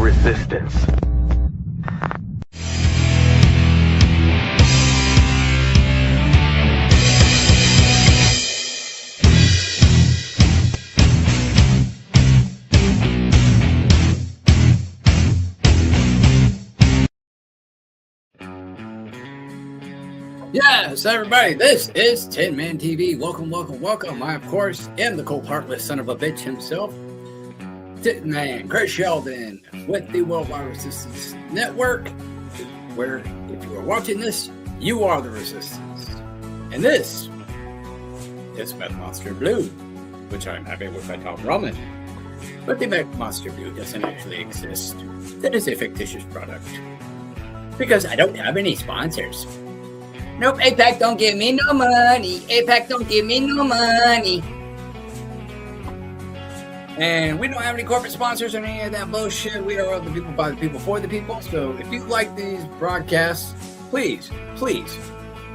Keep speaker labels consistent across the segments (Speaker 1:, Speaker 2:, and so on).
Speaker 1: resistance.
Speaker 2: Yes, everybody, this is TinMan TV. Welcome, welcome, welcome. I, of course, am the cold, heartless son of a bitch himself, TinMan, Chris Sheldon, with the Worldwide Resistance Network, where if you are watching this, you are the resistance. And this is Meth Monster Blue, which I'm having with my top ramen. But the Meth Monster Blue doesn't actually exist. That is a fictitious product. Because I don't have any sponsors. Nope, APAC don't give me no money. APAC don't give me no money. And we don't have any corporate sponsors or any of that bullshit. We are the people, by the people, for the people. So if you like these broadcasts, please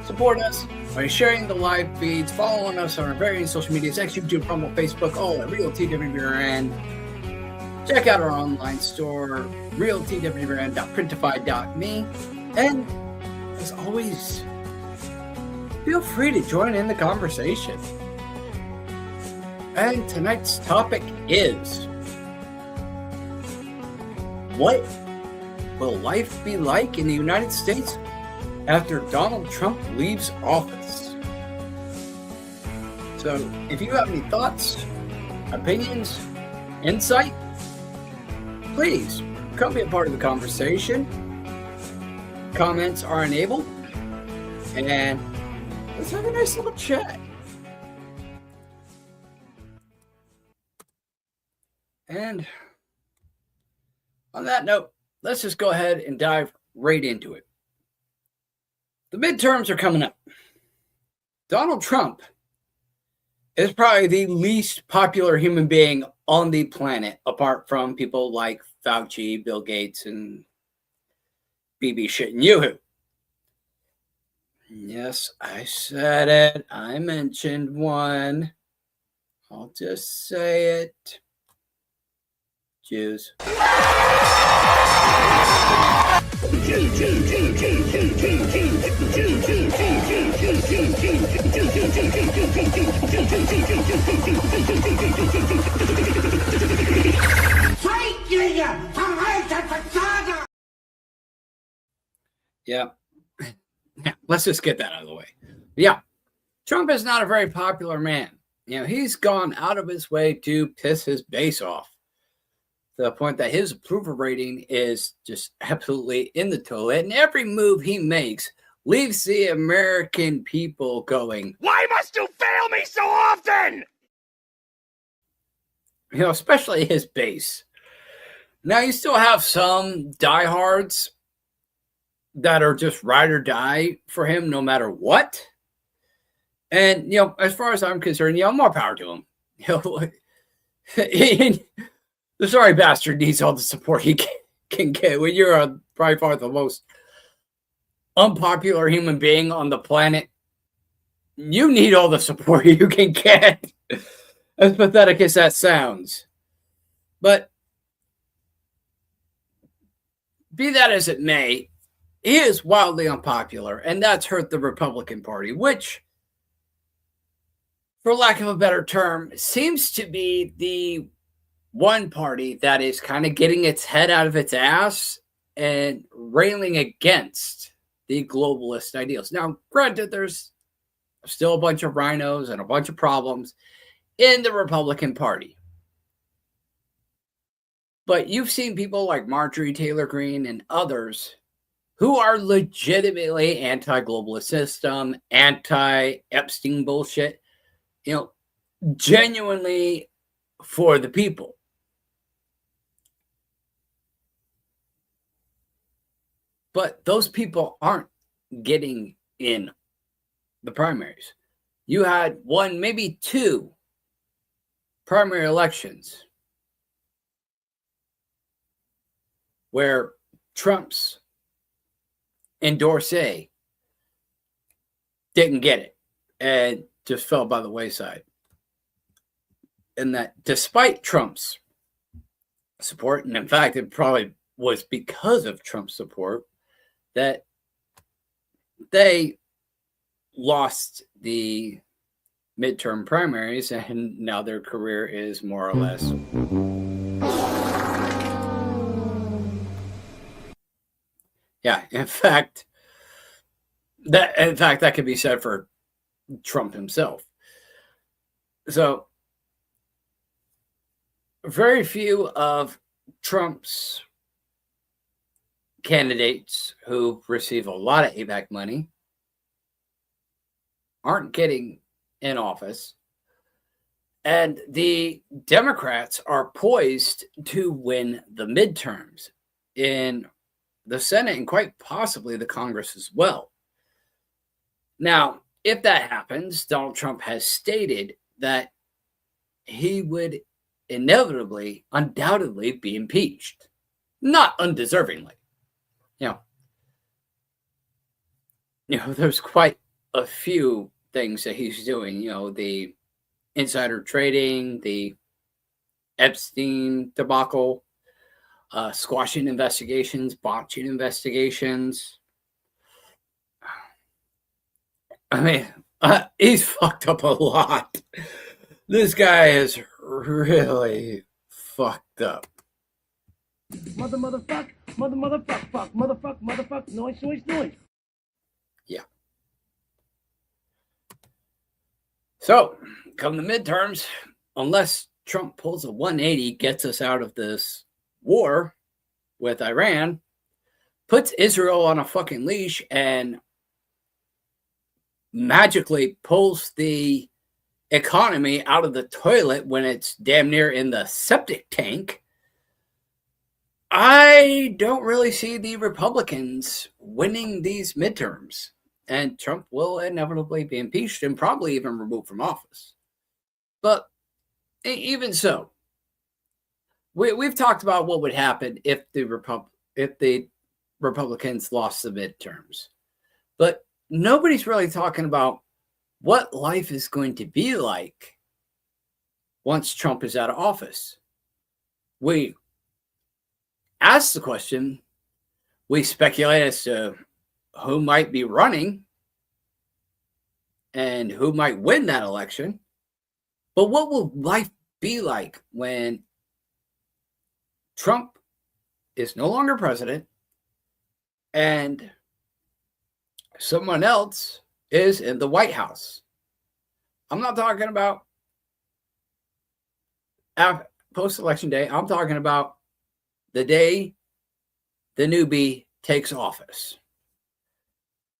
Speaker 2: support us by sharing the live feeds, following us on our various social medias, X, YouTube, Rumble, Facebook, all at REALTWWRN. Check out our online store, RealTWWRN.printify.me. And as always, feel free to join in the conversation. And tonight's topic is, what will life be like in the United States after Donald Trump leaves office? So if you have any thoughts, opinions, insight, please come be a part of the conversation. Comments are enabled. And let's have a nice little chat. And on that note, let's just go ahead and dive right into it. The midterms are coming up. Donald Trump is probably the least popular human being on the planet, apart from people like Fauci, Bill Gates, and BB shit and Yoo-hoo. Yes, I said it. I mentioned one. I'll just say it. Jews. Yeah. Let's just get that out of the way. Yeah, Trump is not a very popular man. You know, he's gone out of his way to piss his base off to the point that his approval rating is just absolutely in the toilet. And every move he makes leaves the American people going, "Why must you fail me so often?" You know, especially his base. Now, you still have some diehards that are just ride or die for him no matter what. And, you know, as far as I'm concerned, you know, more power to him. You know, the sorry bastard needs all the support he can get. When you're probably far the most unpopular human being on the planet, you need all the support you can get. As pathetic as that sounds. But be that as it may, he is wildly unpopular, and that's hurt the Republican Party, which, for lack of a better term, seems to be the one party that is kind of getting its head out of its ass and railing against the globalist ideals. Now, granted, there's still a bunch of rhinos and a bunch of problems in the Republican Party. But you've seen people like Marjorie Taylor Greene and others who are legitimately anti-globalist system, anti-Epstein bullshit, you know, genuinely for the people. But those people aren't getting in the primaries. You had one, maybe two primary elections where Trump's endorsee didn't get it and just fell by the wayside. And that despite Trump's support. And in fact, it probably was because of Trump's support that they lost the midterm primaries, and now their career is more or less in fact that could be said for Trump himself. So very few of Trump's candidates who receive a lot of APAC money aren't getting in office. And the Democrats are poised to win the midterms in the Senate and quite possibly the Congress as well. Now, if that happens, Donald Trump has stated that he would inevitably, undoubtedly be impeached. Not undeservingly. You know, there's quite a few things that he's doing, you know, the insider trading, the Epstein debacle, squashing investigations, botching investigations. I mean, he's fucked up a lot. This guy is really fucked up.
Speaker 1: Motherfuck, noise.
Speaker 2: Yeah. So, come the midterms, unless Trump pulls a 180, gets us out of this war with Iran, puts Israel on a fucking leash, and magically pulls the economy out of the toilet when it's damn near in the septic tank, I don't really see the Republicans winning these midterms. And Trump will inevitably be impeached and probably even removed from office. But even so, we've talked about what would happen if the Republicans lost the midterms. But nobody's really talking about what life is going to be like once Trump is out of office. We ask the question, we speculate as to who might be running and who might win that election. But what will life be like when Trump is no longer president and someone else is in the White House? I'm not talking about post-election day. I'm talking about the day the newbie takes office.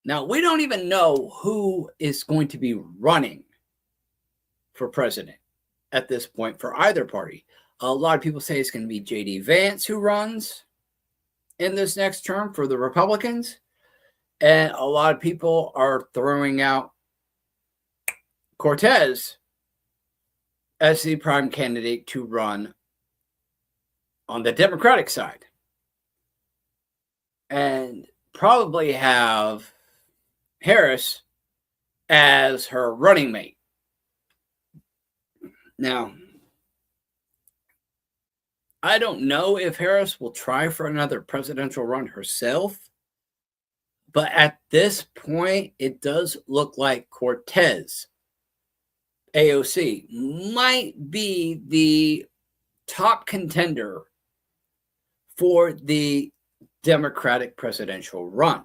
Speaker 2: Now, we don't even know who is going to be running for president at this point for either party. A lot of people say it's going to be J.D. Vance who runs in this next term for the Republicans. And a lot of people are throwing out Cortez as the prime candidate to run on the Democratic side. And probably have Harris as her running mate. Now, I don't know if Harris will try for another presidential run herself, but at this point, it does look like Cortez, AOC, might be the top contender for the Democratic presidential run.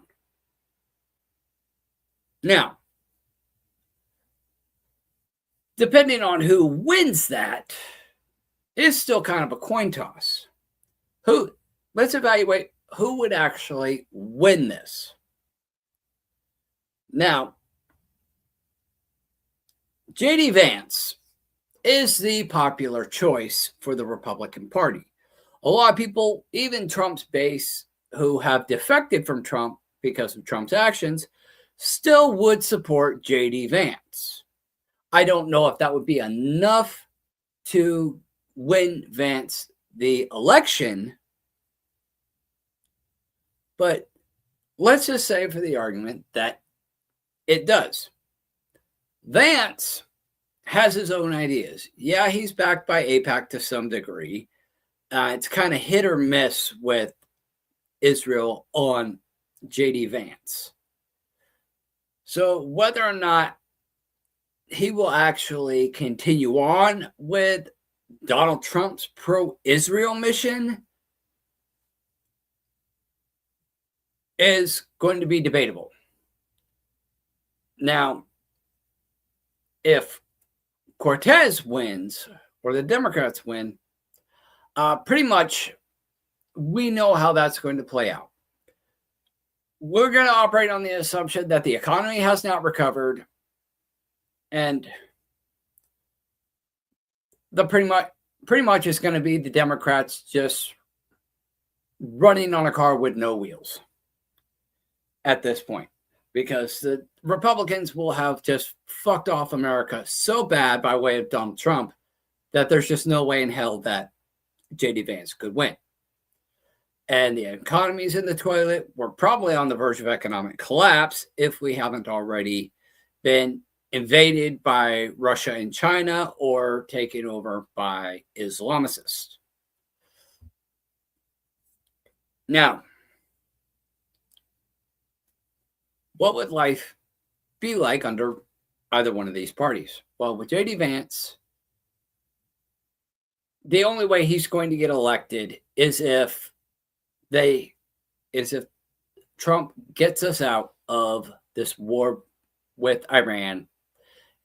Speaker 2: Now, depending on who wins that, is still kind of a coin toss. Let's evaluate who would actually win this. Now, J.D. Vance is the popular choice for the Republican Party. A lot of people, even Trump's base, who have defected from Trump because of Trump's actions, still would support J.D. Vance. I don't know if that would be enough to win Vance the election, but let's just say for the argument that it does. Vance has his own ideas. Yeah, he's backed by AIPAC to some degree, it's kind of hit or miss with Israel on J.D. Vance. So whether or not he will actually continue on with Donald Trump's pro-Israel mission is going to be debatable. Now, if Cortez wins or the Democrats win, pretty much we know how that's going to play out. We're going to operate on the assumption that the economy has not recovered, and the pretty much is going to be the Democrats just running on a car with no wheels at this point, because the Republicans will have just fucked off America so bad by way of Donald Trump that there's just no way in hell that J.D. Vance could win. And the economy's in the toilet. We're probably on the verge of economic collapse if we haven't already been invaded by Russia and China or taken over by Islamicists. Now, what would life be like under either one of these parties? Well, with J.D. Vance, the only way he's going to get elected is if Trump gets us out of this war with Iran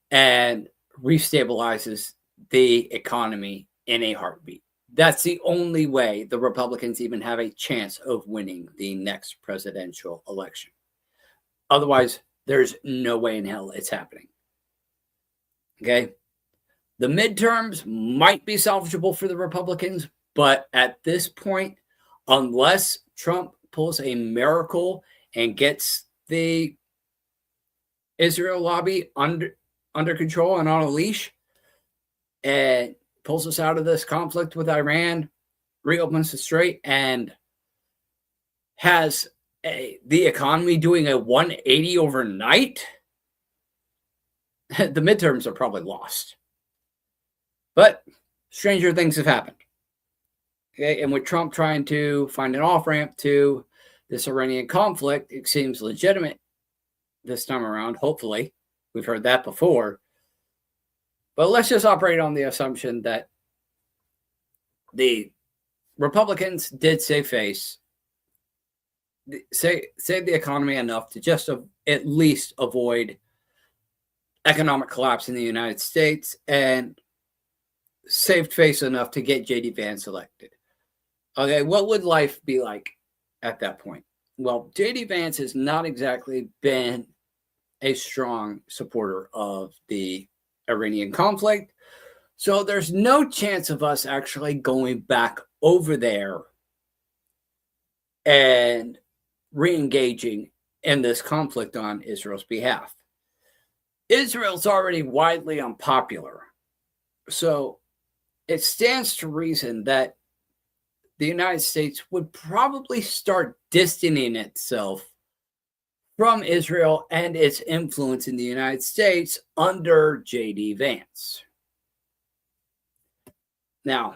Speaker 2: and restabilizes the economy in a heartbeat. That's the only way the Republicans even have a chance of winning the next presidential election. Otherwise, there's no way in hell it's happening. Okay? The midterms might be salvageable for the Republicans, but at this point, unless Trump pulls a miracle and gets the Israel lobby under control and on a leash and pulls us out of this conflict with Iran, reopens the strait, and has the economy doing a 180 overnight, the midterms are probably lost. But stranger things have happened. Okay, and with Trump trying to find an off-ramp to this Iranian conflict, it seems legitimate this time around, hopefully. We've heard that before. But let's just operate on the assumption that the Republicans did save the economy enough to just at least avoid economic collapse in the United States and saved face enough to get J.D. Vance elected. Okay, what would life be like at that point? Well, J.D. Vance has not exactly been a strong supporter of the Iranian conflict, so there's no chance of us actually going back over there and re-engaging in this conflict on Israel's behalf. Israel's already widely unpopular, so it stands to reason that the United States would probably start distancing itself from Israel and its influence in the United States under J.D. Vance. Now,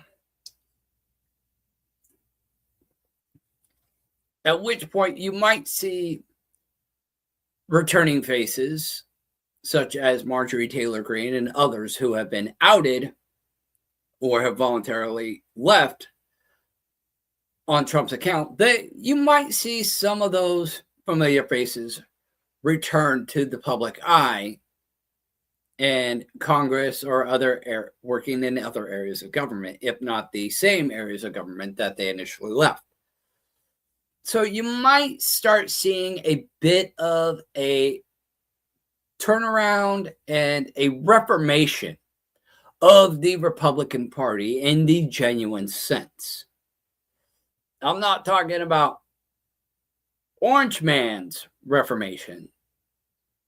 Speaker 2: at which point you might see returning faces such as Marjorie Taylor Greene and others who have been outed or have voluntarily left on Trump's account. You might see some of those familiar faces return to the public eye in Congress or working in other areas of government, if not the same areas of government that they initially left. So you might start seeing a bit of a turnaround and a reformation of the Republican Party in the genuine sense. I'm not talking about Orange Man's reformation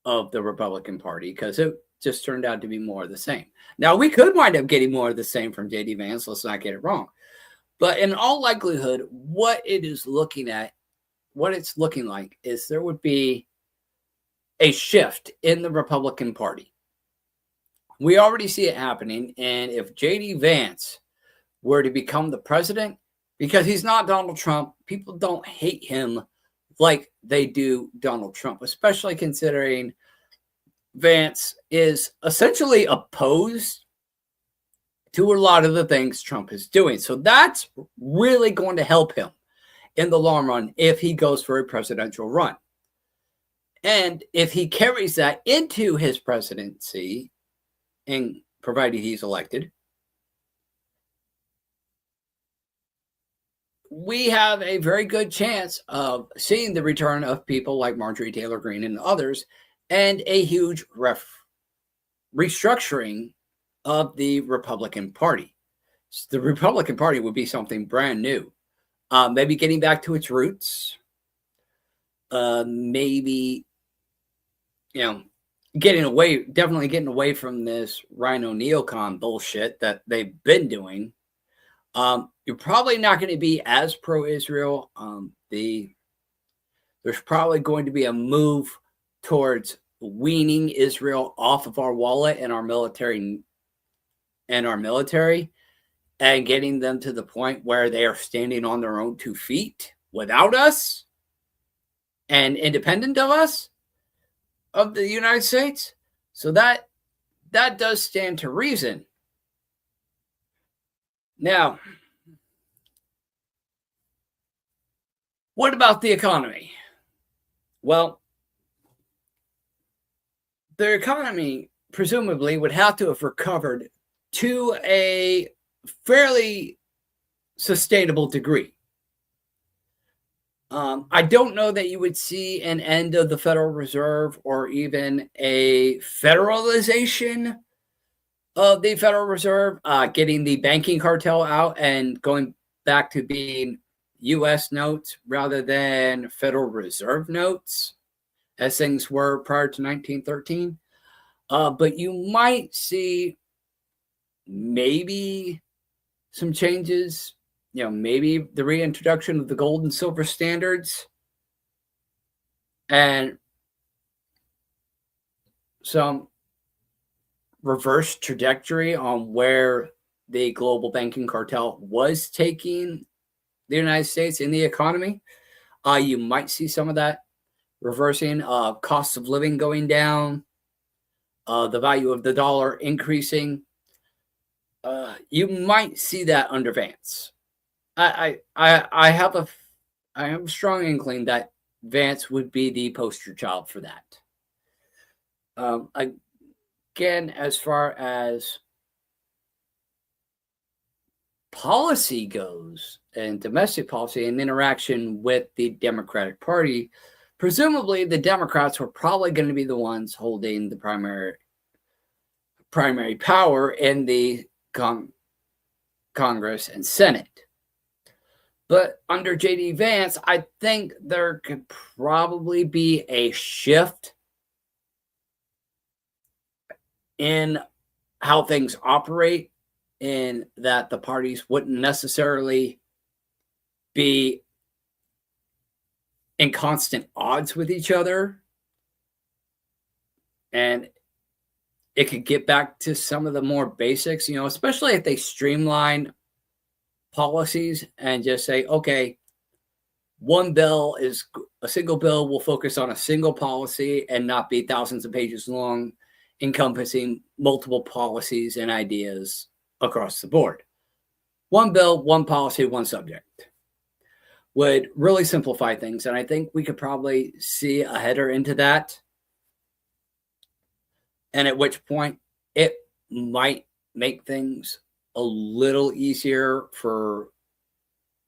Speaker 2: of the Republican Party, because it just turned out to be more of the same. Now, we could wind up getting more of the same from J.D. Vance. Let's not get it wrong. But in all likelihood, what it's looking like is there would be a shift in the Republican Party. We already see it happening. And if J.D. Vance were to become the president, because he's not Donald Trump, people don't hate him like they do Donald Trump, especially considering Vance is essentially opposed to a lot of the things Trump is doing. So that's really going to help him in the long run if he goes for a presidential run. And if he carries that into his presidency, and provided he's elected, we have a very good chance of seeing the return of people like Marjorie Taylor Greene and others, and a huge restructuring of the Republican Party. The Republican Party would be something brand new. Maybe getting back to its roots. Maybe, definitely getting away from this rhino neocon bullshit that they've been doing. You're probably not going to be as pro-Israel. There's probably going to be a move towards weaning Israel off of our wallet and our military, and getting them to the point where they are standing on their own 2 feet without us and independent of us, of the United States. So that does stand to reason. Now, what about the economy? Well, the economy presumably would have to have recovered to a fairly sustainable degree. I don't know that you would see an end of the Federal Reserve or even a federalization of the Federal Reserve, getting the banking cartel out and going back to being U.S. notes rather than Federal Reserve notes, as things were prior to 1913. But you might see maybe some changes, maybe the reintroduction of the gold and silver standards, and some reverse trajectory on where the global banking cartel was taking the United States in the economy. You might see some of that reversing, costs of living going down, the value of the dollar increasing. You might see that under Vance. I have a strong inkling that Vance would be the poster child for that. Again, as far as policy goes, and domestic policy and interaction with the Democratic Party, presumably the Democrats were probably going to be the ones holding the primary power in the Congress and Senate. But under J.D. Vance, I think there could probably be a shift in how things operate, in that the parties wouldn't necessarily be in constant odds with each other. And it could get back to some of the more basics, especially if they streamline policies and just say, okay, a single bill will focus on a single policy and not be thousands of pages long, encompassing multiple policies and ideas across the board. One bill, one policy, one subject would really simplify things. And I think we could probably see a header into that. And at which point it might make things a little easier for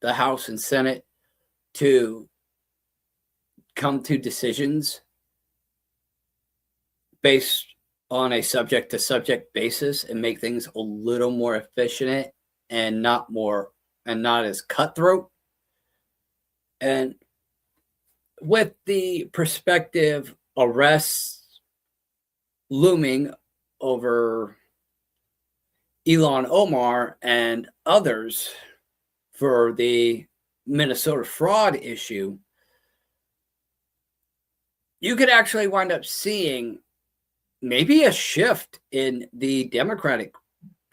Speaker 2: the House and Senate to come to decisions based on a subject-to-subject basis, and make things a little more efficient and not as cutthroat. And with the prospective arrests looming over Ilhan Omar and others for the Minnesota fraud issue, you could actually wind up seeing maybe a shift in the Democratic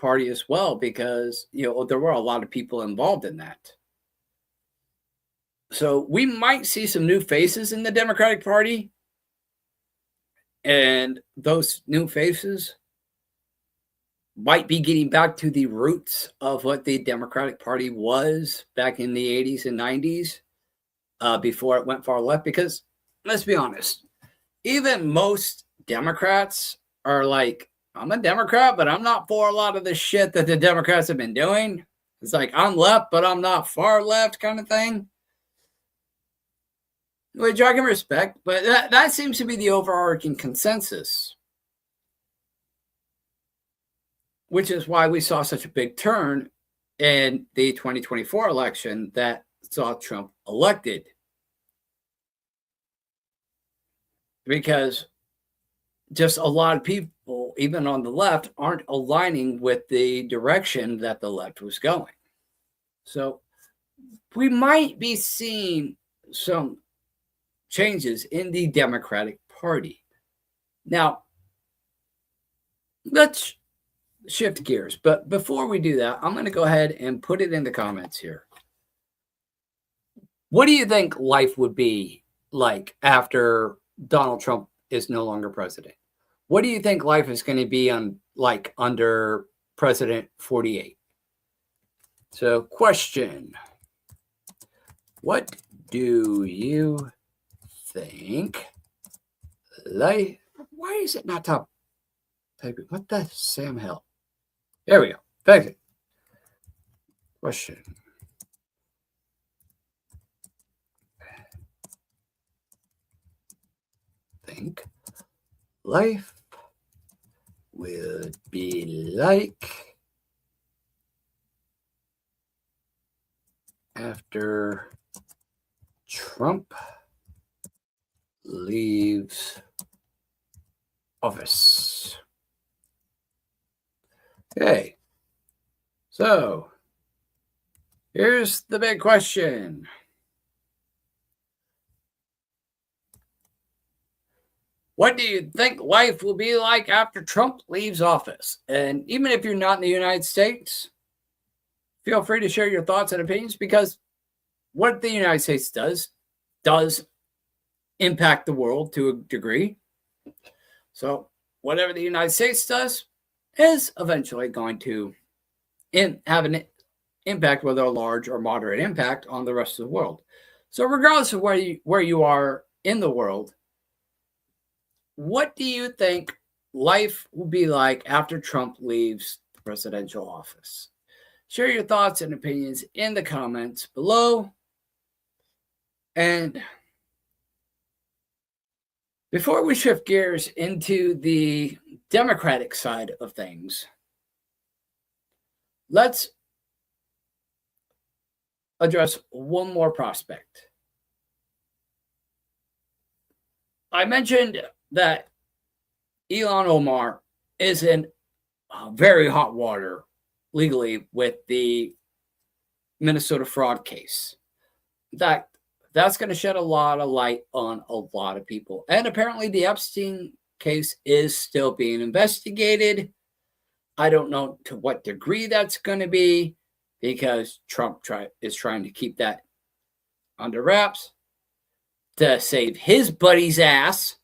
Speaker 2: Party as well, because there were a lot of people involved in that. So we might see some new faces in the Democratic Party, and those new faces might be getting back to the roots of what the Democratic Party was back in the 80s and 90s, before it went far left. Because let's be honest, even most Democrats are like, I'm a Democrat, but I'm not for a lot of the shit that the Democrats have been doing. It's like, I'm left, but I'm not far left kind of thing. Which I can respect, but that seems to be the overarching consensus. Which is why we saw such a big turn in the 2024 election that saw Trump elected. Because just a lot of people, even on the left, aren't aligning with the direction that the left was going. So we might be seeing some changes in the Democratic Party. Now, let's shift gears. But before we do that, I'm going to go ahead and put it in the comments here. What do you think life would be like after Donald Trump is no longer president? What do you think life is going to be like under President 48? So, question: what do you think life? Why is it not top typing? What the Sam hell? There we go. Thank you. Question: think life would be like after Trump leaves office? Okay, so here's the big question. What do you think life will be like after Trump leaves office? And even if you're not in the United States, feel free to share your thoughts and opinions, because what the United States does impact the world to a degree. So whatever the United States does is eventually going to have an impact, whether a large or moderate impact, on the rest of the world. So regardless of where you are in the world, what do you think life will be like after Trump leaves the presidential office? Share your thoughts and opinions in the comments below. And before we shift gears into the Democratic side of things, let's address one more prospect. I mentioned that Ilhan Omar is in very hot water legally with the Minnesota fraud case. In fact, that's going to shed a lot of light on a lot of people. And apparently the Epstein case is still being investigated. I don't know to what degree that's going to be, because Trump is trying to keep that under wraps to save his buddy's ass,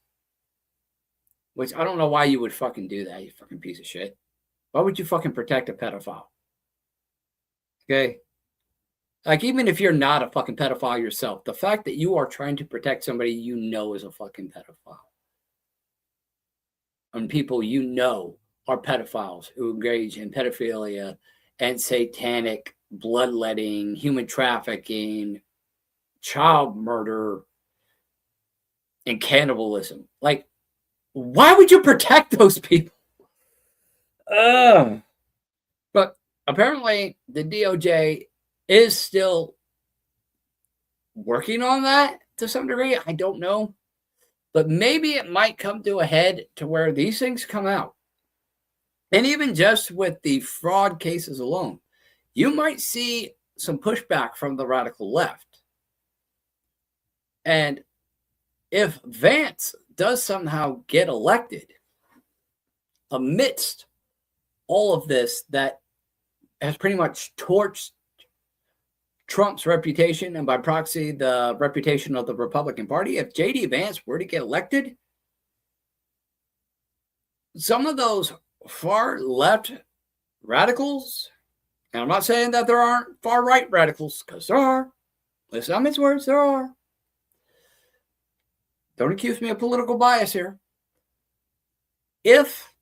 Speaker 2: which I don't know why you would fucking do that, you fucking piece of shit. Why would you fucking protect a pedophile? Okay? Like, even if you're not a fucking pedophile yourself, the fact that you are trying to protect somebody you know is a fucking pedophile, and people you know are pedophiles who engage in pedophilia and satanic bloodletting, human trafficking, child murder, and cannibalism. Like, why would you protect those people? But apparently the DOJ is still working on that to some degree. I don't know. But maybe it might come to a head to where these things come out. And even just with the fraud cases alone, you might see some pushback from the radical left. And if Vance does somehow get elected amidst all of this that has pretty much torched Trump's reputation and by proxy the reputation of the Republican Party. If J.D. Vance were to get elected, some of those far left radicals, and I'm not saying that there aren't far right radicals, because there are. Listen on his words, there are. Don't accuse me of political bias here. If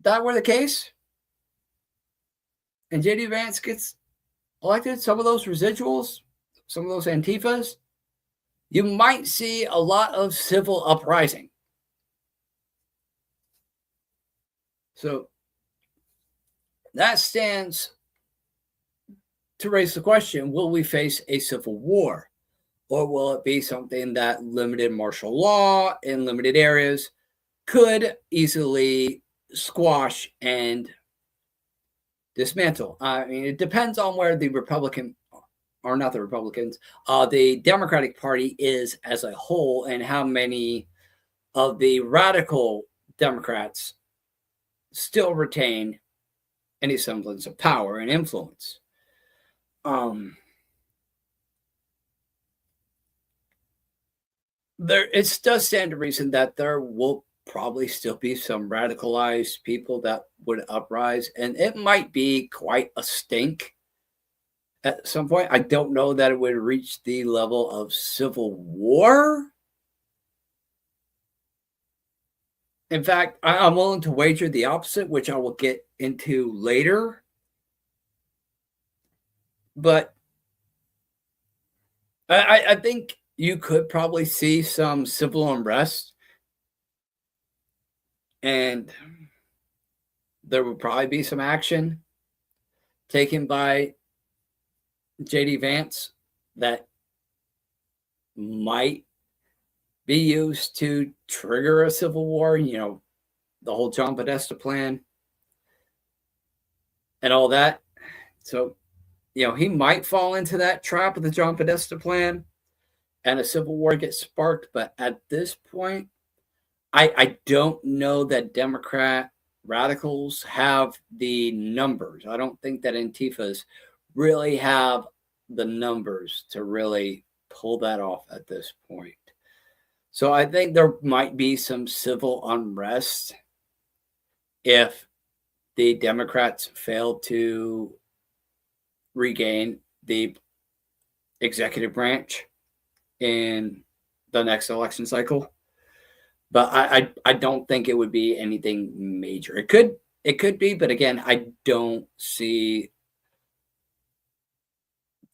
Speaker 2: that were the case, and J.D. Vance gets elected, some of those residuals, some of those Antifas, you might see a lot of civil uprising. So that stands to raise the question, will we face a civil war? Or will it be something that limited martial law in limited areas could easily squash and dismantle? I mean, it depends on where the Republican, or not the Republicans, the Democratic Party is as a whole, and how many of the radical Democrats still retain any semblance of power and influence. It does stand to reason that there will probably still be some radicalized people that would uprise, and it might be quite a stink at some point. I don't know that it would reach the level of civil war. In fact, I'm willing to wager the opposite, which I will get into later. But I think you could probably see some civil unrest, and there would probably be some action taken by J.D. Vance that might be used to trigger a civil war, the whole John Podesta plan and all that. So, he might fall into that trap of the John Podesta plan and a civil war gets sparked. But at this point, I don't know that Democrat radicals have the numbers. I don't think that Antifas really have the numbers to really pull that off at this point. So I think there might be some civil unrest if the Democrats fail to regain the executive branch in the next election cycle. But I don't think it would be anything major. It could be, but again, I don't see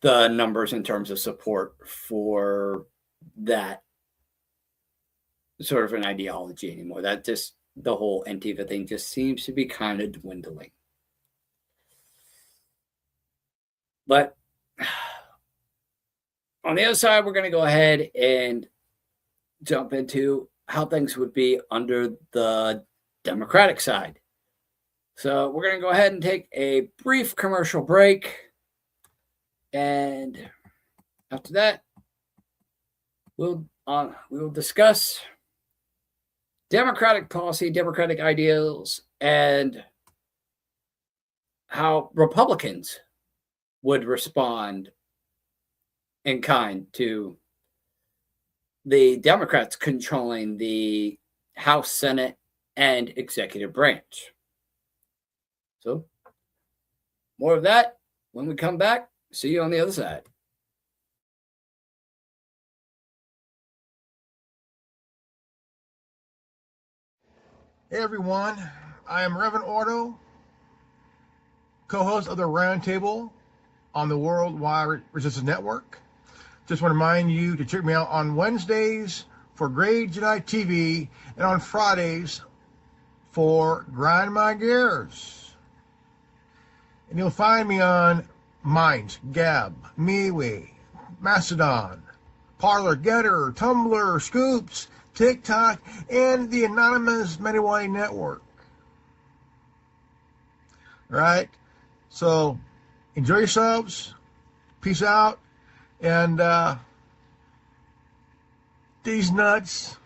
Speaker 2: the numbers in terms of support for that sort of an ideology anymore. That just, the whole Antifa thing just seems to be kind of dwindling. But on the other side, we're going to go ahead and jump into how things would be under the Democratic side. So we're going to go ahead and take a brief commercial break. And after that, we'll discuss Democratic policy, Democratic ideals, and how Republicans would respond in kind to the Democrats controlling the House, Senate, and executive branch. So, more of that when we come back. See you on the other side.
Speaker 1: Hey everyone, I am Reverend Ordo, co-host of the Roundtable on the Worldwide Resistance Network. Just want to remind you to check me out on Wednesdays for Grey Jedi TV and on Fridays for Grind My Gears. And you'll find me on Minds, Gab, MeWe, Mastodon, Parler, Getter, Tumblr, Scoops, TikTok, and the Anonymous Many-Way Network. All right? So, enjoy yourselves. Peace out. And, these nuts.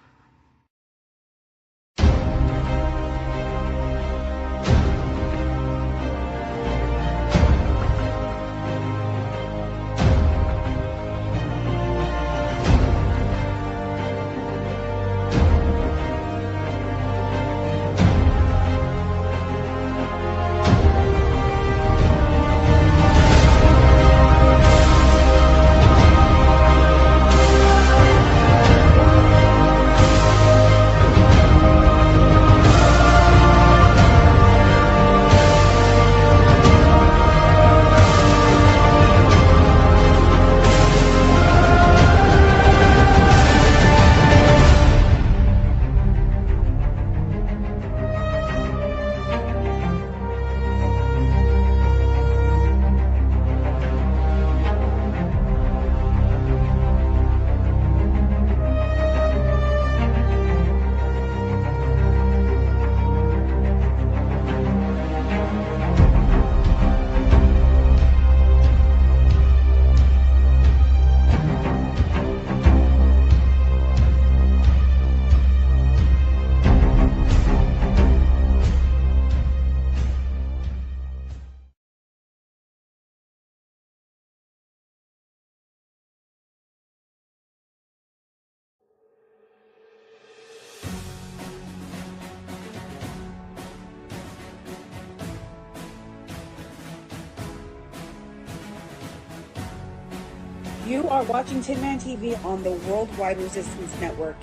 Speaker 3: You are watching TinMan TV on the Worldwide Resistance Network.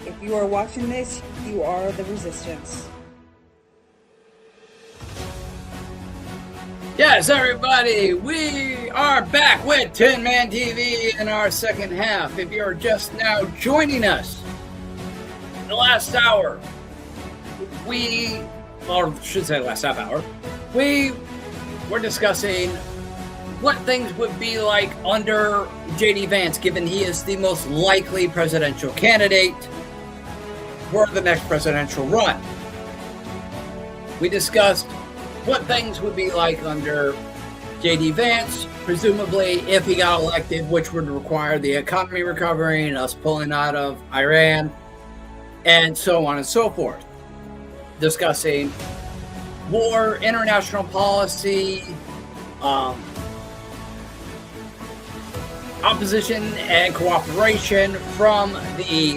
Speaker 3: If you are watching this, you are the resistance.
Speaker 2: Yes, everybody, we are back with TinMan TV in our second half. If you're just now joining us, in the last hour, or I should say last half hour, we were discussing what things would be like under J.D. Vance, given he is the most likely presidential candidate for the next presidential run. We discussed what things would be like under J.D. Vance, presumably if he got elected, which would require the economy recovering, us pulling out of Iran, and so on and so forth. Discussing war, international policy, opposition and cooperation from the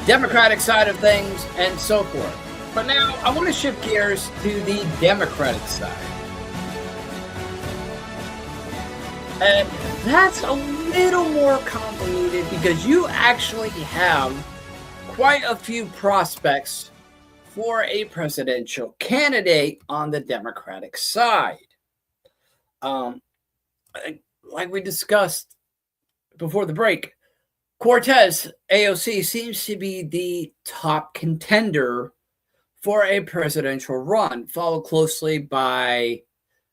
Speaker 2: Democratic side of things, and so forth. But now I want to shift gears to the Democratic side. And that's a little more convoluted because you actually have quite a few prospects for a presidential candidate on the Democratic side. Like we discussed before the break, Cortez, AOC, seems to be the top contender for a presidential run, followed closely by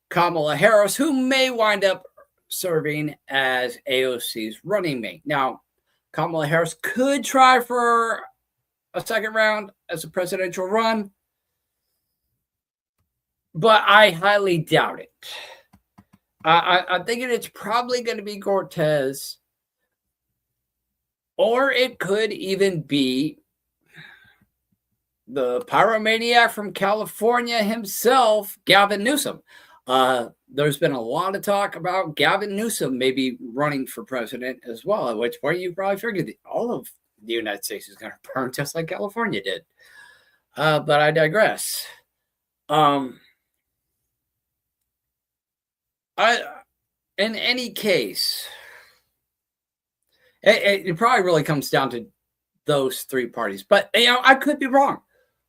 Speaker 2: Kamala Harris, who may wind up serving as AOC's running mate. Now, Kamala Harris could try for a second round as a presidential run, but I highly doubt it. I'm thinking it's probably going to be Cortez, or it could even be the pyromaniac from California himself, Gavin Newsom. There's been a lot of talk about Gavin Newsom maybe running for president as well, at which point you probably figured that all of the United States is going to burn just like California did. But I digress. In any case, it probably really comes down to those three parties. But, I could be wrong.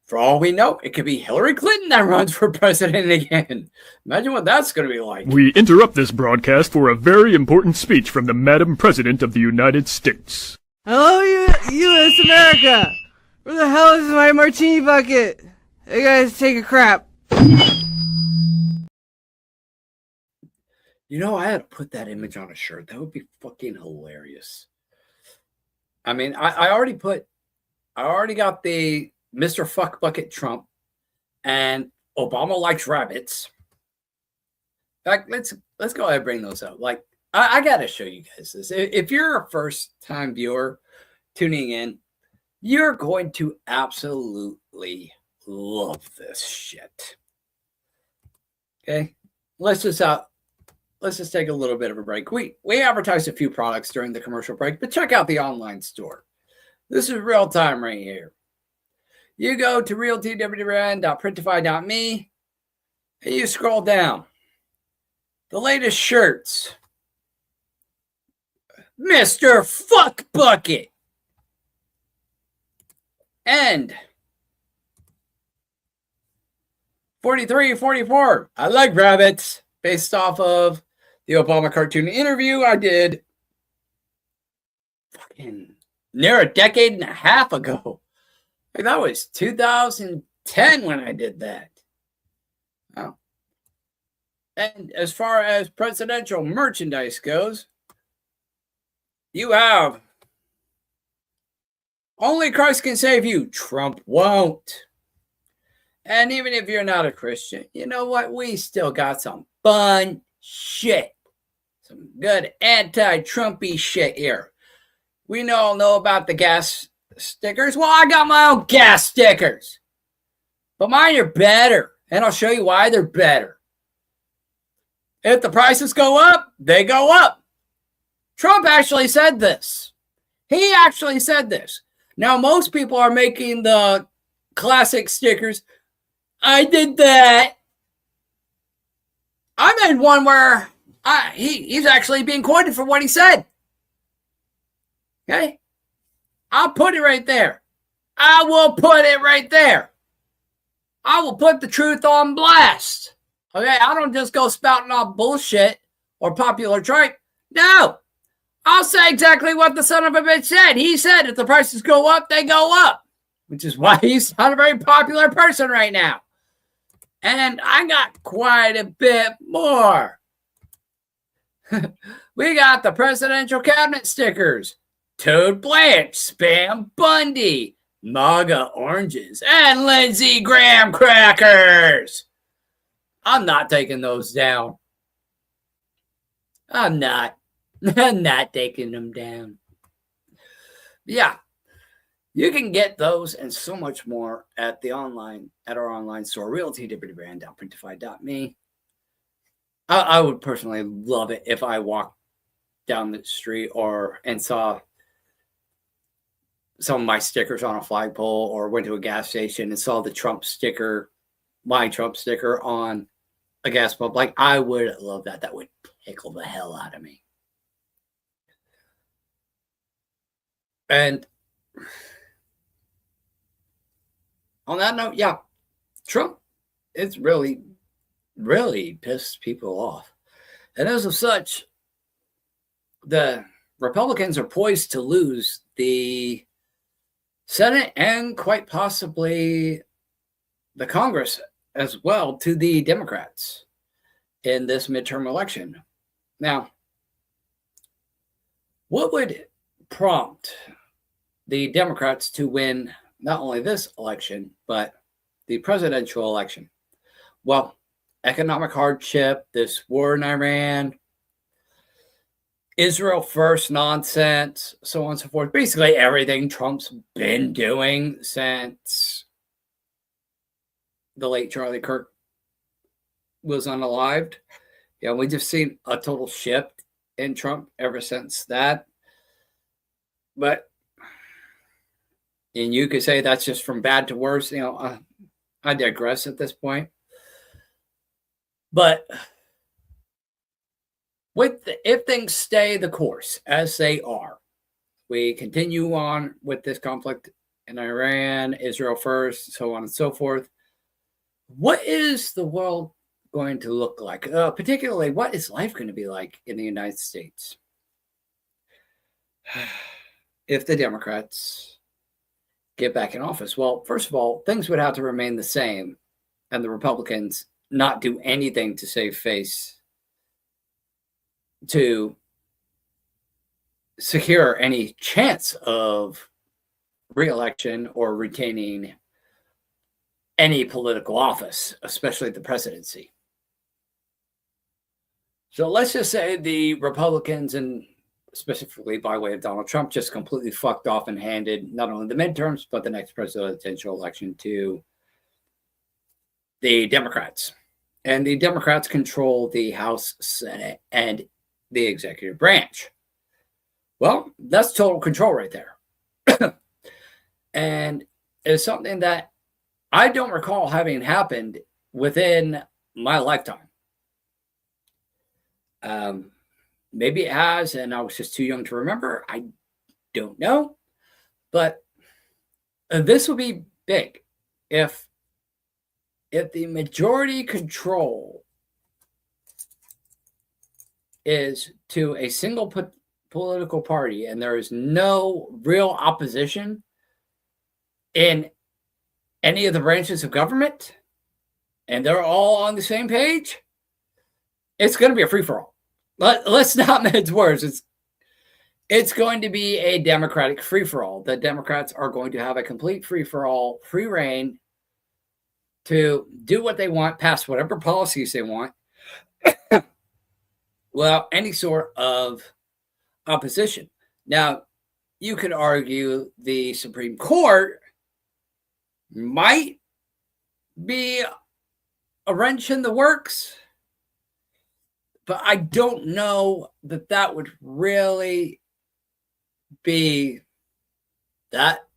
Speaker 2: For all we know, it could be Hillary Clinton that runs for president again. Imagine what that's going to be like.
Speaker 4: We interrupt this broadcast for a very important speech from the Madam President of the United States.
Speaker 5: Hello, U.S. America! Where the hell is my martini bucket? You guys take a crap.
Speaker 2: I had to put that image on a shirt. That would be fucking hilarious. I mean, I already got the Mr. Fuck Bucket Trump, and Obama likes rabbits. In fact, let's go ahead and bring those up. Like, I gotta show you guys this. If you're a first-time viewer tuning in, you're going to absolutely love this shit. Okay, let's just take a little bit of a break. We advertised a few products during the commercial break, but check out the online store. This is real time right here. You go to REALTWWRN.printify.me and you scroll down. The latest shirts. Mr. Fuck Bucket. And 4344. I like rabbits. Based off of the Obama cartoon interview I did fucking near a decade and a half ago. Like, that was 2010 when I did that. Oh. And as far as presidential merchandise goes, you have Only Christ Can Save You. Trump won't. And even if you're not a Christian, you know what? We still got some fun shit. Some good anti-Trumpy shit here. We all know about the gas stickers. Well, I got my own gas stickers. But mine are better. And I'll show you why they're better. If the prices go up, they go up. Trump actually said this. He actually said this. Now, most people are making the classic stickers. I did that. I made one where He's actually being quoted for what he said. Okay? I'll put it right there. I will put it right there. I will put the truth on blast. Okay? I don't just go spouting off bullshit or popular tripe. No. I'll say exactly what the son of a bitch said. He said if the prices go up, they go up. Which is why he's not a very popular person right now. And I got quite a bit more. We got the presidential cabinet stickers, Toad Blanche, Spam Bundy, MAGA oranges, and Lindsey Graham crackers. I'm not taking those down. I'm not taking them down. Yeah. You can get those and so much more at our online store, REALTWWRN.printify.me. I would personally love it if I walked down the street and saw some of my stickers on a flagpole, or went to a gas station and saw the Trump sticker, my Trump sticker on a gas pump. Like, I would love that. That would tickle the hell out of me. And on that note, yeah, Trump, it's really, really pissed people off. And as of such, the Republicans are poised to lose the Senate and quite possibly the Congress as well to the Democrats in this midterm election. Now, what would prompt the Democrats to win not only this election, but the presidential election? Well, economic hardship, this war in Iran, Israel first nonsense, so on and so forth. Basically everything Trump's been doing since the late Charlie Kirk was unalived. Yeah, we just seen a total shift in Trump ever since that. But, and you could say that's just from bad to worse. You know, I digress at this point. But if things stay the course as they are, we continue on with this conflict in Iran, Israel first, so on and so forth. What is the world going to look like? Particularly, what is life going to be like in the United States if the Democrats get back in office? Well, first of all, things would have to remain the same, and the Republicans not do anything to save face to secure any chance of re-election or retaining any political office, especially the presidency. So let's just say the Republicans, and specifically by way of Donald Trump, just completely fucked off and handed not only the midterms, but the next presidential election to the Democrats. And the Democrats control the House, Senate, and the executive branch. Well, that's total control right there. And it's something that I don't recall having happened within my lifetime. Maybe it has, and I was just too young to remember. I don't know. But this would be big if the majority control is to a single political party and there is no real opposition in any of the branches of government, and they're all on the same page, it's going to be a free-for-all. Let's not mince words. It's going to be a Democratic free-for-all. The Democrats are going to have a complete free-for-all, free reign to do what they want, pass whatever policies they want, without any sort of opposition. Now, you could argue the Supreme Court might be a wrench in the works, but I don't know that that would really be that.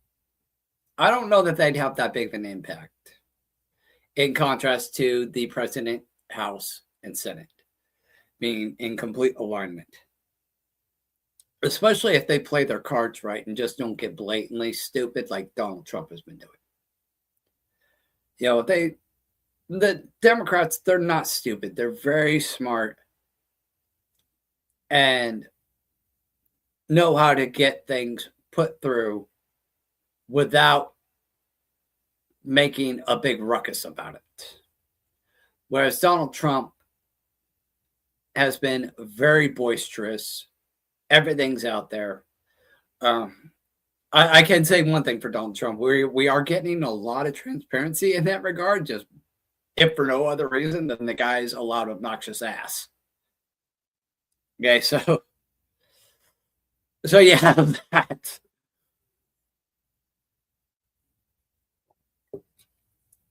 Speaker 2: I don't know that they'd have that big of an impact in contrast to the president, House, and Senate. being in complete alignment, especially if they play their cards right and just don't get blatantly stupid like Donald Trump has been doing. You know, the Democrats, they're not stupid. They're very smart and know how to get things put through without making a big ruckus about it. Whereas Donald Trump has been very boisterous. Everything's out there. I can say one thing for Donald Trump. We are getting a lot of transparency in that regard, just if for no other reason than the guy's a loud, obnoxious ass. Okay, so you have that.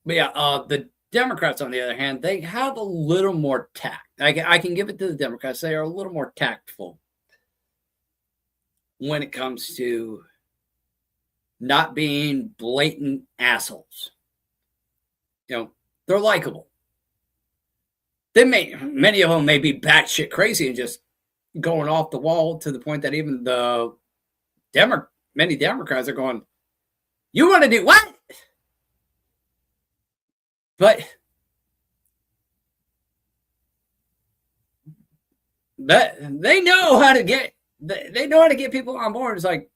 Speaker 2: But yeah, the Democrats, on the other hand, they have a little more tact. I can give it to the Democrats. They are a little more tactful when it comes to not being blatant assholes. You know, they're likable. Many of them may be batshit crazy and just going off the wall to the point that even many Democrats are going, "You want to do what?" But they know how to get people on board. It's like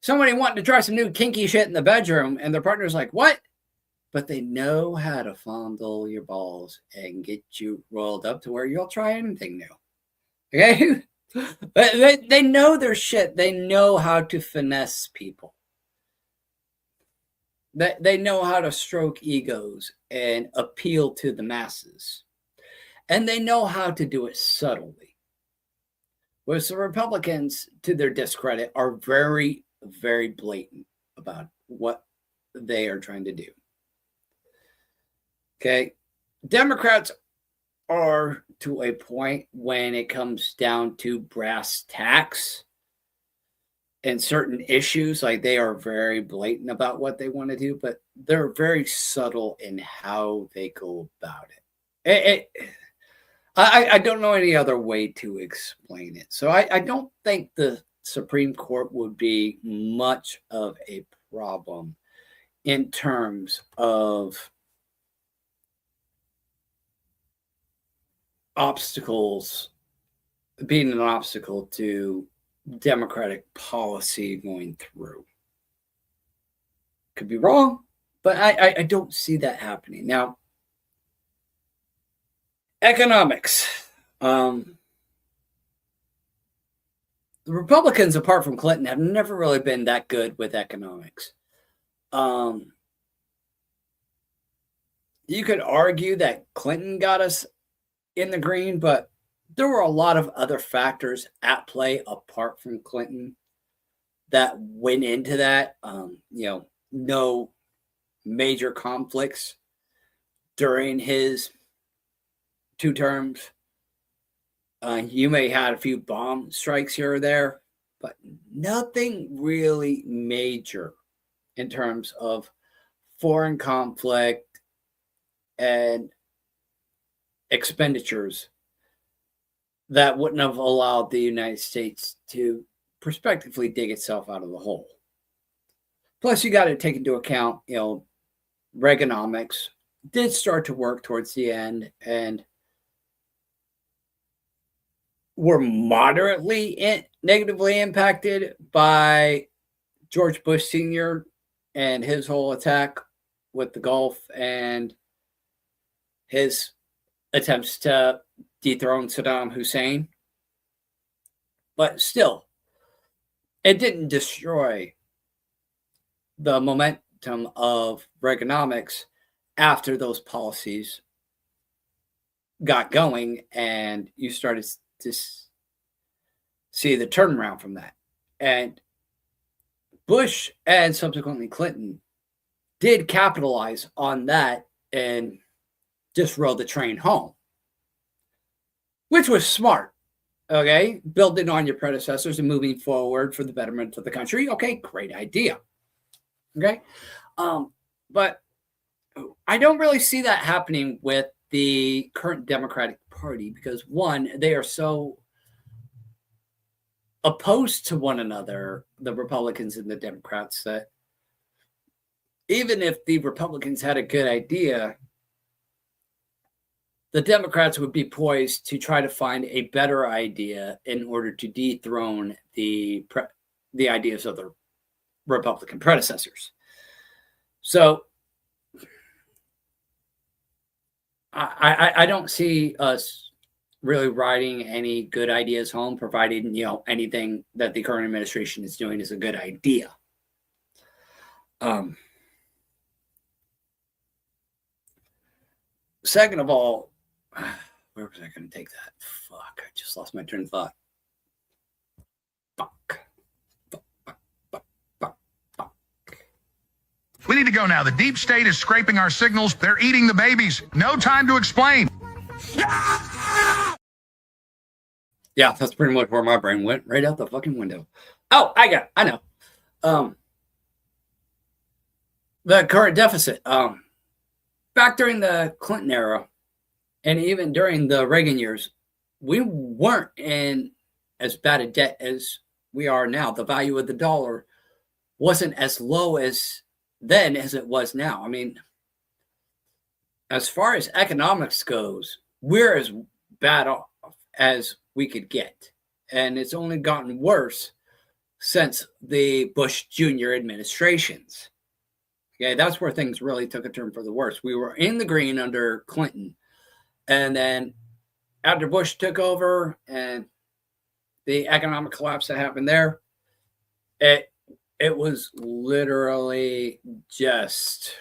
Speaker 2: somebody wanting to try some new kinky shit in the bedroom, and their partner's like, "What?" But they know how to fondle your balls and get you rolled up to where you'll try anything new. Okay? They know their shit. They know how to finesse people. They know how to stroke egos and appeal to the masses. And they know how to do it subtly. Whereas the Republicans, to their discredit, are very, very blatant about what they are trying to do. Okay? Democrats are to a point when it comes down to brass tacks and certain issues, like they are very blatant about what they want to do, but they're very subtle in how they go about it. I don't know any other way to explain it. So I don't think the Supreme Court would be much of a problem in terms of obstacles, being an obstacle to Democratic policy going through. Could be wrong, but I don't see that happening. Now, economics. The Republicans, apart from Clinton, have never really been that good with economics. You could argue that Clinton got us in the green, but there were a lot of other factors at play apart from Clinton that went into that. No major conflicts during his 2 terms. You may have had a few bomb strikes here or there, but nothing really major in terms of foreign conflict and expenditures that wouldn't have allowed the United States to prospectively dig itself out of the hole. Plus, you got to take into account, Reaganomics did start to work towards the end and were moderately negatively impacted by George Bush Sr. and his whole attack with the Gulf and his attempts to dethrone Saddam Hussein. But still, it didn't destroy the momentum of Reaganomics after those policies got going and you started to see the turnaround from that. And Bush and subsequently Clinton did capitalize on that and just rode the train home, which was smart. Okay, building on your predecessors and moving forward for the betterment of the country. Okay, great idea. Okay, but I don't really see that happening with the current Democratic Party because, one, they are so opposed to one another, the Republicans and the Democrats, that even if the Republicans had a good idea, the Democrats would be poised to try to find a better idea in order to dethrone the ideas of the Republican predecessors. So I don't see us really riding any good ideas home, provided, anything that the current administration is doing is a good idea. Second of all, where was I going to take that? Fuck, I just lost my train of thought. Fuck.
Speaker 6: We need to go now. The deep state is scraping our signals. They're eating the babies. No time to explain.
Speaker 2: Yeah, that's pretty much where my brain went. Right out the fucking window. Oh, I know. The current deficit. Back during the Clinton era, and even during the Reagan years, we weren't in as bad a debt as we are now. The value of the dollar wasn't as low as then as it was now. I mean, as far as economics goes, we're as bad off as we could get. And it's only gotten worse since the Bush Jr. administrations. Okay, that's where things really took a turn for the worse. We were in the green under Clinton. And then after Bush took over and the economic collapse that happened there, it was literally just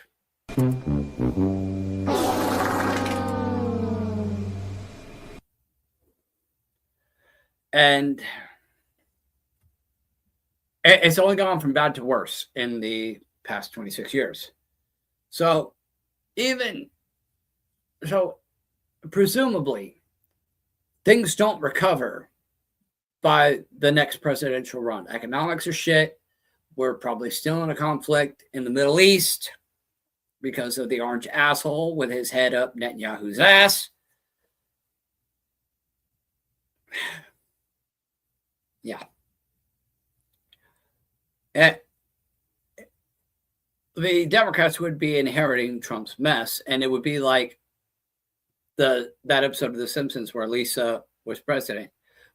Speaker 2: and it's only gone from bad to worse in the past 26 years. So presumably things don't recover by the next presidential run. Economics are shit. We're probably still in a conflict in the Middle East because of the orange asshole with his head up Netanyahu's ass. Yeah. The Democrats would be inheriting Trump's mess, and it would be like that episode of The Simpsons where Lisa was president.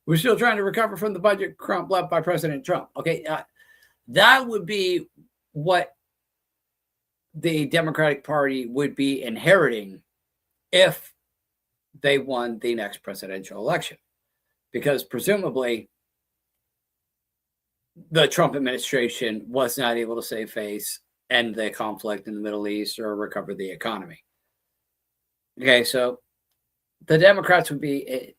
Speaker 2: We're still trying to recover from the budget crump left by President Trump. Okay, that would be what the Democratic Party would be inheriting if they won the next presidential election. Because presumably the Trump administration was not able to save face, end the conflict in the Middle East, or recover the economy. Okay, so the Democrats would be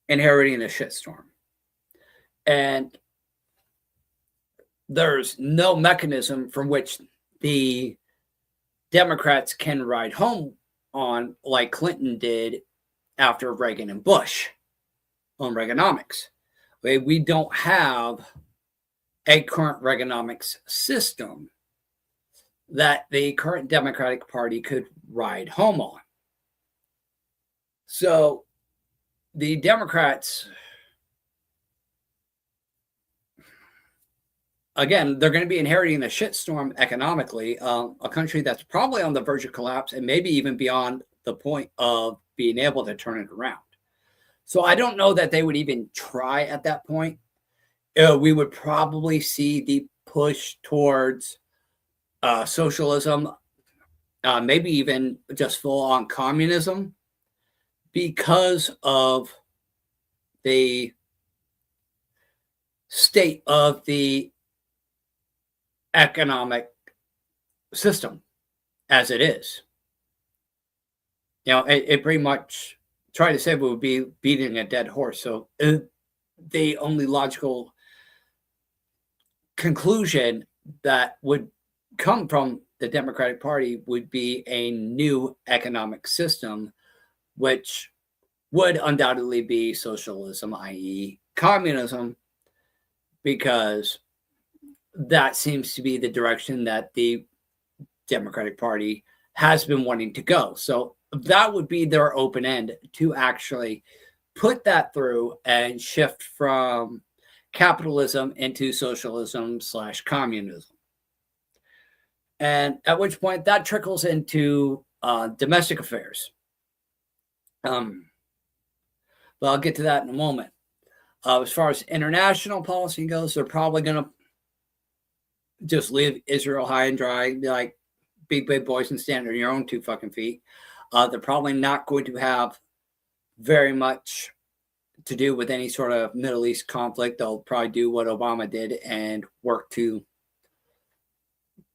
Speaker 2: inheriting a shitstorm. And there's no mechanism from which the Democrats can ride home on like Clinton did after Reagan and Bush on Reaganomics. We don't have a current Reaganomics system that the current Democratic Party could ride home on. So the Democrats, again, they're going to be inheriting a shitstorm economically, a country that's probably on the verge of collapse and maybe even beyond the point of being able to turn it around. So I don't know that they would even try at that point. We would probably see the push towards socialism, maybe even just full-on communism, because of the state of the economic system as it is. It pretty much, try to say it would be beating a dead horse. So the only logical conclusion that would come from the Democratic Party would be a new economic system, which would undoubtedly be socialism, i.e. communism, because that seems to be the direction that the Democratic Party has been wanting to go. So that would be their open end to actually put that through and shift from capitalism into socialism / communism. And at which point that trickles into domestic affairs. But I'll get to that in a moment. As far as international policy goes, they're probably going to just leave Israel high and dry, be like big boys and stand on your own 2 fucking feet. They're probably not going to have very much to do with any sort of Middle East conflict. They'll probably do what Obama did and work to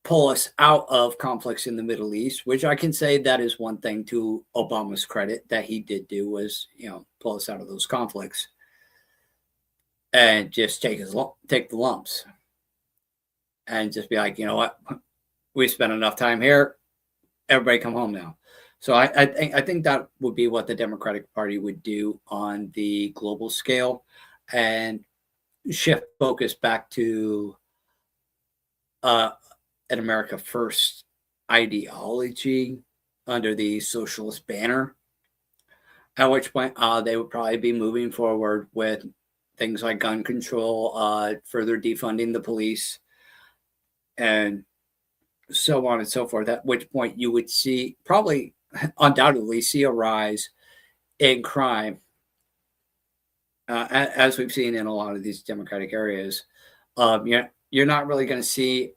Speaker 2: pull us out of conflicts in the Middle East, which I can say that is one thing to Obama's credit that he did do was, pull us out of those conflicts and just take the lumps and just be like, you know what, we spent enough time here. Everybody come home now. So I think that would be what the Democratic Party would do on the global scale and shift focus back to an America First ideology under the socialist banner, at which point they would probably be moving forward with things like gun control, further defunding the police, and so on and so forth, at which point you would see undoubtedly see a rise in crime, as we've seen in a lot of these democratic areas. You're not really going to see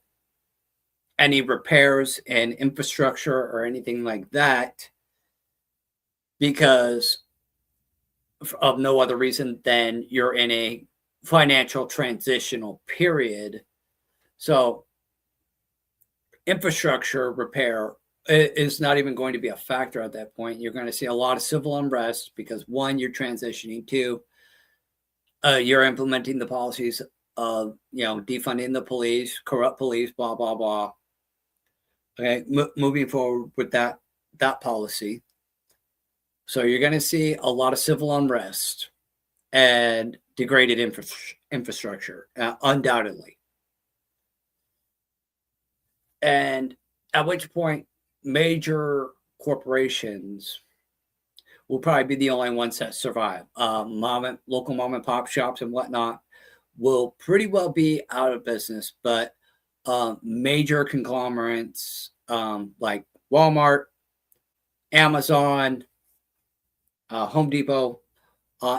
Speaker 2: any repairs in infrastructure or anything like that because of no other reason than you're in a financial transitional period. So infrastructure repair is not even going to be a factor at that point. You're going to see a lot of civil unrest because 1, you're transitioning, 2, you're implementing the policies of, defunding the police, corrupt police, blah, blah, blah. Okay. Moving forward with that policy. So you're going to see a lot of civil unrest and degraded infrastructure, undoubtedly. And at which point major corporations will probably be the only ones that survive. Local mom and pop shops and whatnot will pretty well be out of business, but major conglomerates like Walmart, Amazon, Home Depot,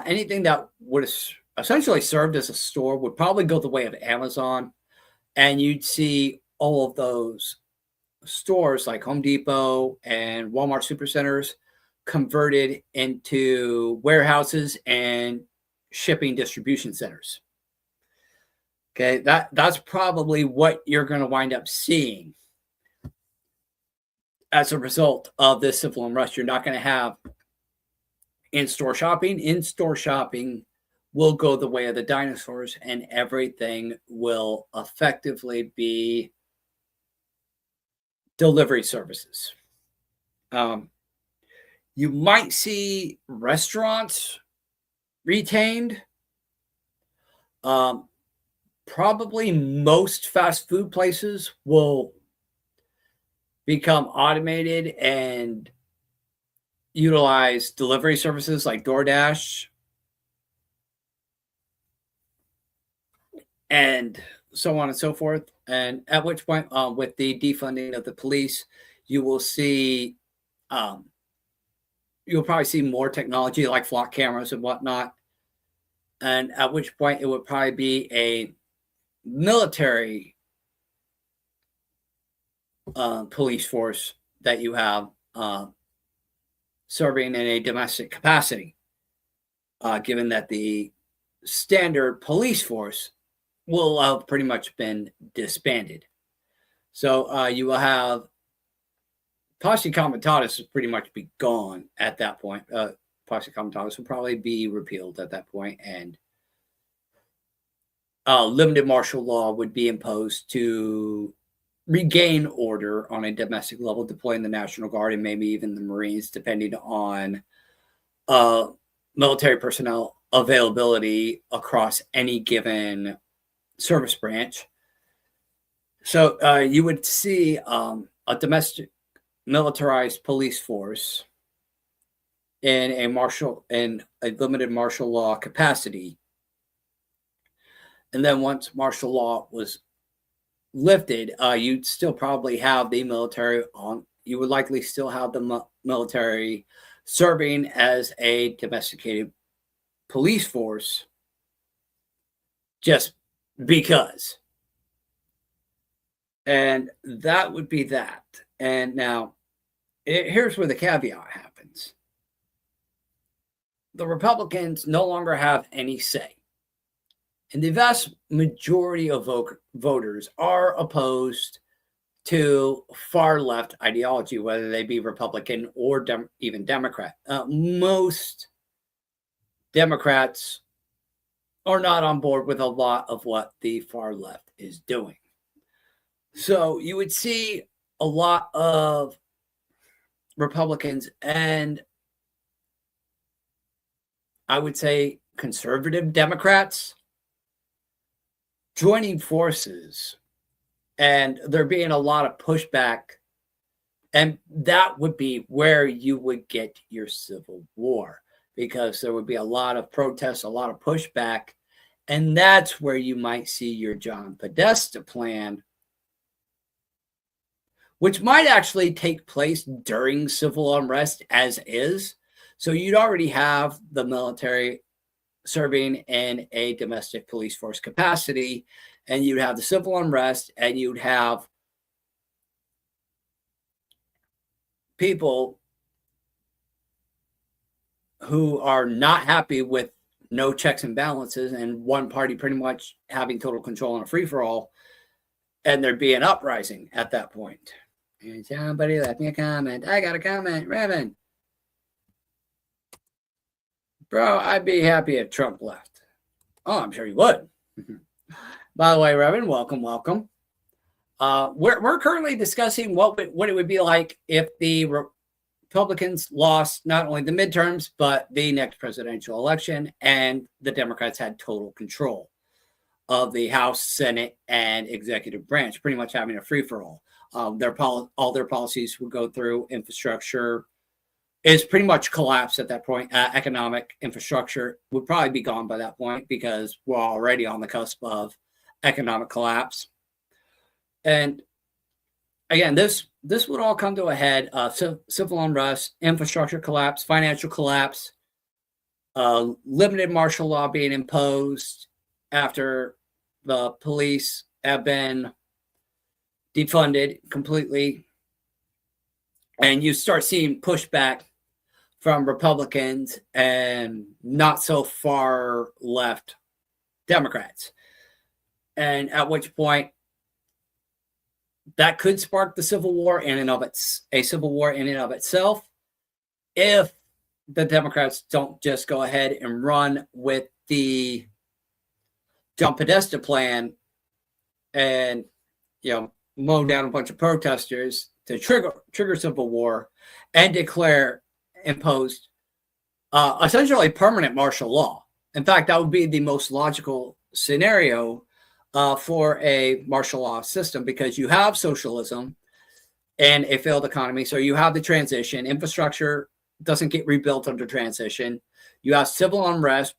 Speaker 2: anything that would have essentially served as a store would probably go the way of Amazon. And you'd see all of those stores like Home Depot and Walmart supercenters converted into warehouses and shipping distribution centers. Okay, that's probably what you're going to wind up seeing as a result of this civil unrest. You're not going to have in-store shopping. In-store shopping will go the way of the dinosaurs, and everything will effectively be delivery services. You might see restaurants retained. Probably most fast food places will become automated and utilize delivery services like DoorDash and so on and so forth. And at which point, with the defunding of the police, you will see, you'll probably see more technology like flock cameras and whatnot. And at which point it would probably be a military police force that you have serving in a domestic capacity, given that the standard police force will have pretty much been disbanded. So you will have Posse Comitatus pretty much be gone at that point. Posse Comitatus will probably be repealed at that point, and limited martial law would be imposed to regain order on a domestic level, deploying the National Guard and maybe even the Marines, depending on military personnel availability across any given service branch. So you would see a domestic militarized police force in a limited martial law capacity. And then once martial law was lifted, you'd still probably have the military on. You would likely still have the military serving as a domesticated police force, just because. And that would be that. And now, here's where the caveat happens. The Republicans no longer have any say. And the vast majority of voters are opposed to far left ideology, whether they be Republican or even Democrat. Most Democrats are not on board with a lot of what the far left is doing. So you would see a lot of Republicans and I would say conservative Democrats joining forces, and there being a lot of pushback, and that would be where you would get your civil war, because there would be a lot of protests, a lot of pushback, and that's where you might see your John Podesta plan, which might actually take place during civil unrest as is. So you'd already have the military serving in a domestic police force capacity, and you'd have the civil unrest, and you'd have people who are not happy with no checks and balances and one party pretty much having total control on a free-for-all, and there'd be an uprising at that point. And somebody left me a comment. I got a comment, Revan. Bro, I'd be happy if Trump left. Oh, I'm sure he would. By the way, Revan, welcome. We're currently discussing what it would be like if the Republicans lost not only the midterms, but the next presidential election, and the Democrats had total control of the House, Senate, and executive branch, pretty much having a free-for-all. All their policies would go through. Infrastructure is pretty much collapsed at that point. Economic infrastructure would probably be gone by that point, because we're already on the cusp of economic collapse. And again, this would all come to a head. Civil unrest, infrastructure collapse, financial collapse, limited martial law being imposed after the police have been defunded completely. And you start seeing pushback from Republicans and not so far left Democrats. And at which point that could spark the civil war in and of itself, if the Democrats don't just go ahead and run with the John Podesta plan and, mow down a bunch of protesters to trigger civil war and declare imposed essentially permanent martial law. In fact, that would be the most logical scenario for a martial law system, because you have socialism and a failed economy. So you have the transition. Infrastructure doesn't get rebuilt under transition. You have civil unrest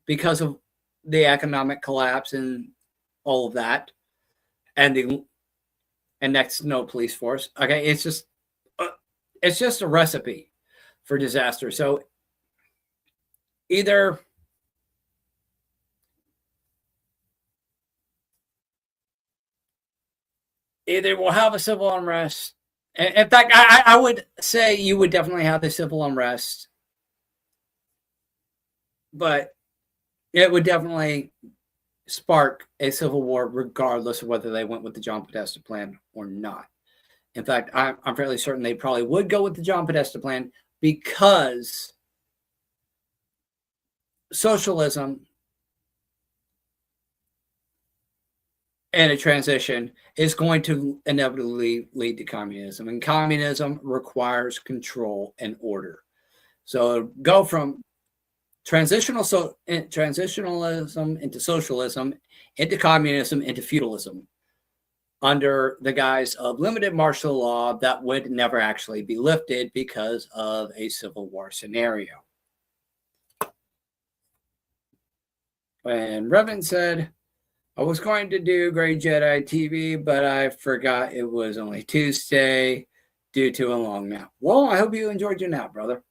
Speaker 2: because of the economic collapse and all of that, and next no police force. Okay, it's just a recipe for disaster. So either we'll have a civil unrest. In fact, I would say you would definitely have the civil unrest, but it would definitely spark a civil war regardless of whether they went with the John Podesta plan or not. In fact, I'm fairly certain they probably would go with the John Podesta plan, because socialism and a transition is going to inevitably lead to communism, and communism requires control and order. So go from transitionalism into socialism, into communism, into feudalism. under the guise of limited martial law that would never actually be lifted because of a civil war scenario. And Revan said, I was going to do Grey Jedi TV, but I forgot it was only Tuesday due to a long nap. Well, I hope you enjoyed your nap, brother.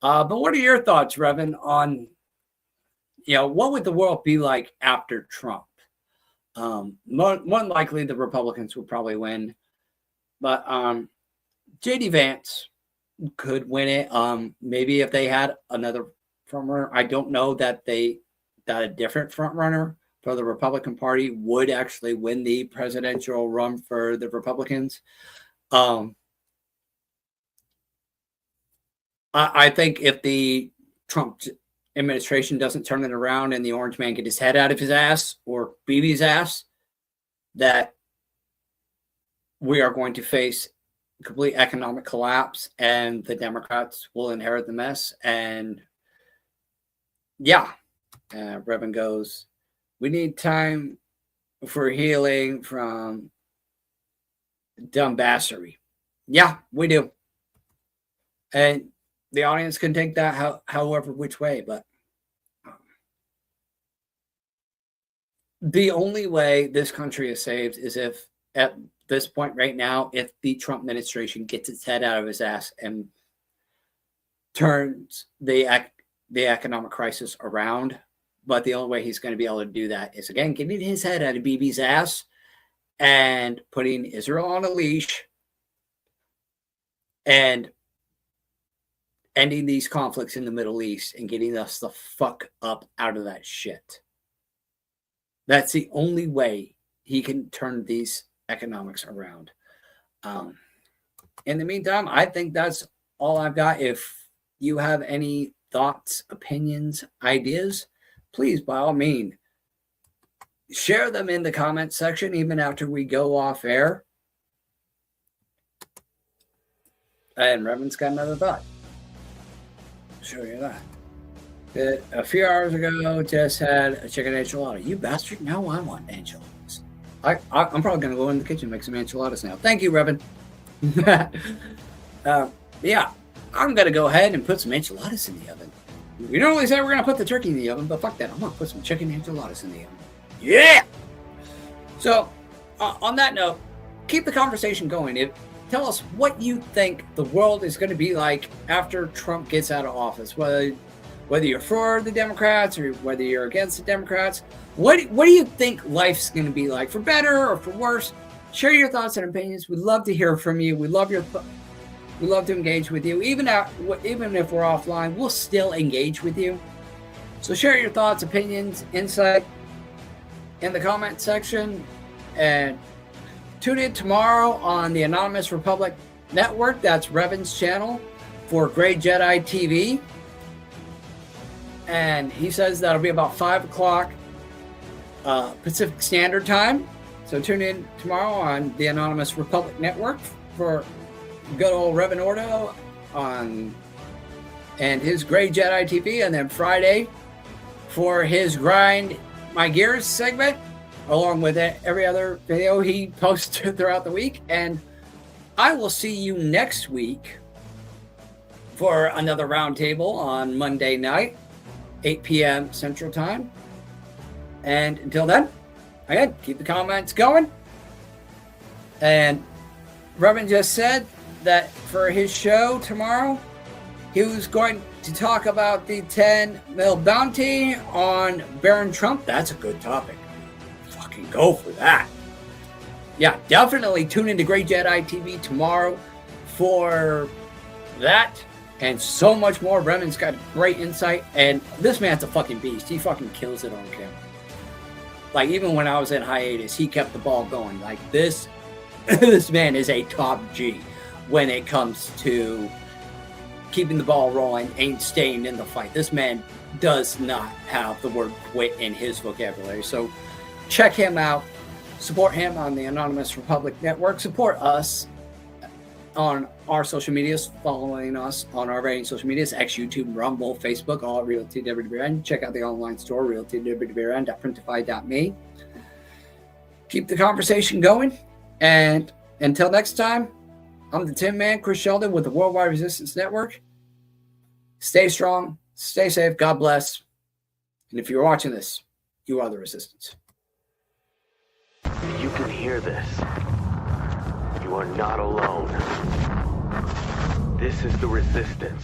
Speaker 2: But what are your thoughts, Revan, on, what would the world be like after Trump? More likely the Republicans would probably win. But J.D. Vance could win it. Maybe if they had another frontrunner. I don't know that a different frontrunner for the Republican Party would actually win the presidential run for the Republicans. I think if the Trump administration doesn't turn it around and the orange man get his head out of his ass or BB's ass, that we are going to face complete economic collapse and the Democrats will inherit the mess. And Revan goes, we need time for healing from dumbassery. Yeah, we do. And the audience can take that however which way, but the only way this country is saved is if, at this point right now, if the Trump administration gets its head out of his ass and turns the economic crisis around. But the only way he's going to be able to do that is, again, getting his head out of BB's ass and putting Israel on a leash and ending these conflicts in the Middle East and getting us the fuck up out of that shit. That's the only way he can turn these economics around. In the meantime, I think that's all I've got. If you have any thoughts, opinions, ideas, please, by all means, share them in the comment section, even after we go off air. And Revan's got another thought. I'll show you that. A few hours ago, just had a chicken enchilada. You bastard! Now I want enchiladas. I'm probably going to go in the kitchen and make some enchiladas now. Thank you, Revan. Yeah, I'm going to go ahead and put some enchiladas in the oven. We normally say we're going to put the turkey in the oven, but fuck that. I'm going to put some chicken enchiladas in the oven. Yeah! So, on that note, keep the conversation going. Tell us what you think the world is going to be like after Trump gets out of office. Whether you're for the Democrats or whether you're against the Democrats. What do you think life's going to be like, for better or for worse? Share your thoughts and opinions. We'd love to hear from you. We love to engage with you. Even if we're offline, we'll still engage with you. So share your thoughts, opinions, insight in the comment section. And tune in tomorrow on the Anonymous Republic Network. That's Revan's channel for Grey Jedi TV. And he says that'll be about 5 o'clock Pacific Standard Time. So tune in tomorrow on the Anonymous Republic Network for good old Revan Ordo and his Grey Jedi TV. And then Friday for his Grind My Gears segment, along with every other video he posts throughout the week. And I will see you next week for another roundtable on Monday night, 8 p.m. Central Time. And until then, again, keep the comments going. And Revan just said that for his show tomorrow, he was going to talk about the 10 mil bounty on Baron Trump. That's a good topic. Fucking go for that. Yeah, definitely tune into Grey Jedi TV tomorrow for that. And so much more. Revan's got great insight. And this man's a fucking beast. He fucking kills it on camera. Like, even when I was in hiatus, he kept the ball going. Like, this man is a top G when it comes to keeping the ball rolling and staying in the fight. This man does not have the word quit in his vocabulary. So check him out. Support him on the Anonymous Republic Network. Support us on our social medias, following us on our various social medias, X, YouTube, Rumble, Facebook, all at RealTWWRN. Check out the online store, RealTWWRN.printify.me. Keep the conversation going. And until next time, I'm the Tin Man, Chris Sheldon with the Worldwide Resistance Network. Stay strong, stay safe, God bless. And if you're watching this, you are the resistance.
Speaker 7: You can hear this. You are not alone. This is the resistance.